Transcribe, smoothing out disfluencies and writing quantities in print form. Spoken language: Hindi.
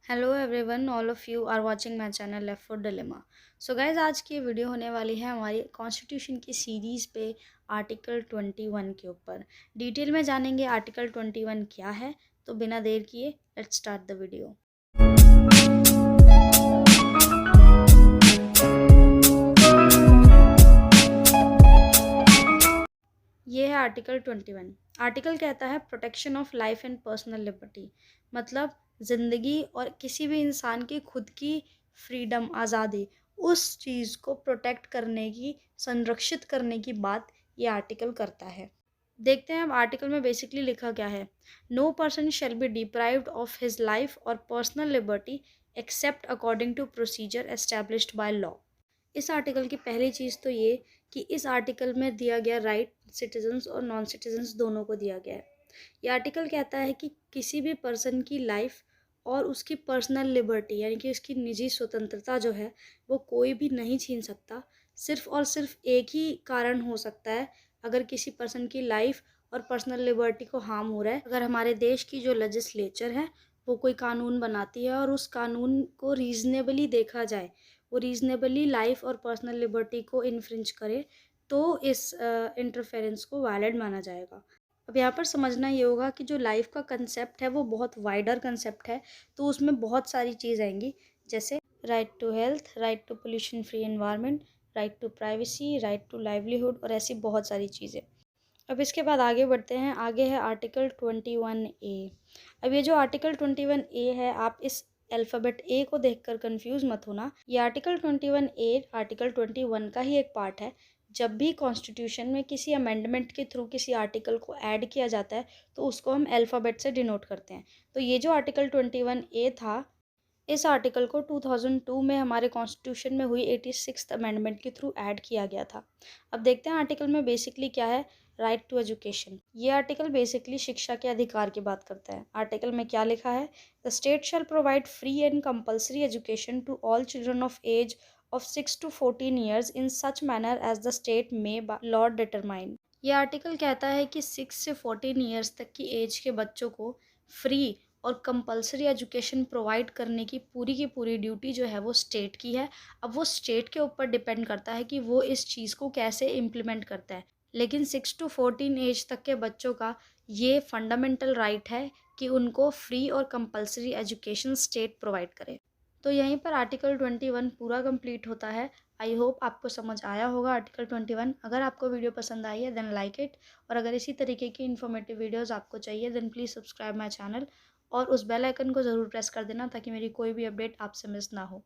Hello everyone, all of you are watching my channel left foot dilemma. So guys, आज की ये वीडियो होने वाली है हमारी कॉन्स्टिट्यूशन की सीरीज़ पे आर्टिकल 21 के ऊपर। डिटेल में जानेंगे आर्टिकल 21 क्या है। तो बिना देर किए लेट्स स्टार्ट द वीडियो। ये है आर्टिकल 21। आर्टिकल कहता है protection of life and personal liberty, मतलब ज़िंदगी और किसी भी इंसान की खुद की फ्रीडम, आज़ादी, उस चीज़ को प्रोटेक्ट करने की, संरक्षित करने की बात ये आर्टिकल करता है। देखते हैं अब आर्टिकल में बेसिकली लिखा क्या है। No person shall be deprived of his life और personal liberty except according to procedure established by law. इस आर्टिकल की पहली चीज़ तो ये कि इस आर्टिकल में दिया गया राइट सिटीजन्स और नॉन सिटीजन्स दोनों को दिया गया है। ये आर्टिकल कहता है कि किसी भी पर्सन की लाइफ और उसकी पर्सनल लिबर्टी यानी कि उसकी निजी स्वतंत्रता जो है वो कोई भी नहीं छीन सकता। सिर्फ और सिर्फ एक ही कारण हो सकता है, अगर किसी पर्सन की लाइफ और पर्सनल लिबर्टी को हार्म हो रहा है, अगर हमारे देश की जो लेजिस्लेचर है वो कोई कानून बनाती है और उस कानून को रीज़नेबली देखा जाए, वो रीज़नेबली लाइफ और पर्सनल लिबर्टी को इन्फ्रिंज करे, तो इस इंटरफेरेंस को वैलिड माना जाएगा। अब यहाँ पर समझना ये होगा कि जो लाइफ का कंसेप्ट है वो बहुत वाइडर कंसेप्ट है, तो उसमें बहुत सारी चीज़ आएंगी, जैसे right to health, right to pollution free environment, right to privacy, right to livelihood और ऐसी बहुत सारी चीज़ें। अब इसके बाद आगे बढ़ते हैं। आगे है आर्टिकल 21A। अब ये जो आर्टिकल 21A है, आप इस अल्फ़ाबेट ए को देखकर कंफ्यूज मत होना। ये आर्टिकल 21A आर्टिकल 21 का ही एक पार्ट है। जब भी कॉन्स्टिट्यूशन में किसी अमेंडमेंट के थ्रू किसी आर्टिकल को ऐड किया जाता है तो उसको हम अल्फ़ाबेट से डिनोट करते हैं। तो ये जो आर्टिकल 21A था, इस आर्टिकल को 2002 में हमारे कॉन्स्टिट्यूशन में हुई 86th अमेंडमेंट के थ्रू ऐड किया गया था। अब देखते हैं आर्टिकल में बेसिकली क्या है। राइट टू एजुकेशन, ये आर्टिकल बेसिकली शिक्षा के अधिकार की बात करता है। आर्टिकल में क्या लिखा है? The state shall provide free and compulsory education to all children of age of 6 to 14 years in such manner as the state may law determine. ये आर्टिकल कहता है कि 6 से 14 ईयर्स तक की एज के बच्चों को फ्री और कंपलसरी एजुकेशन प्रोवाइड करने की पूरी ड्यूटी जो है वो स्टेट की है। अब वो स्टेट के ऊपर डिपेंड करता है कि वो इस चीज़ को कैसे इम्प्लीमेंट करता है, लेकिन 6 to 14 एज तक के बच्चों का ये फंडामेंटल राइट है कि उनको फ्री और कंपलसरी एजुकेशन स्टेट प्रोवाइड करे। तो यहीं पर आर्टिकल 21 पूरा कंप्लीट होता है। आई होप आपको समझ आया होगा आर्टिकल 21। अगर आपको वीडियो पसंद आई है देन लाइक इट, और अगर इसी तरीके की इन्फॉर्मेटिव वीडियोस आपको चाहिए then please subscribe my channel और उस बेल आइकन को ज़रूर प्रेस कर देना ताकि मेरी कोई भी अपडेट आपसे मिस ना हो।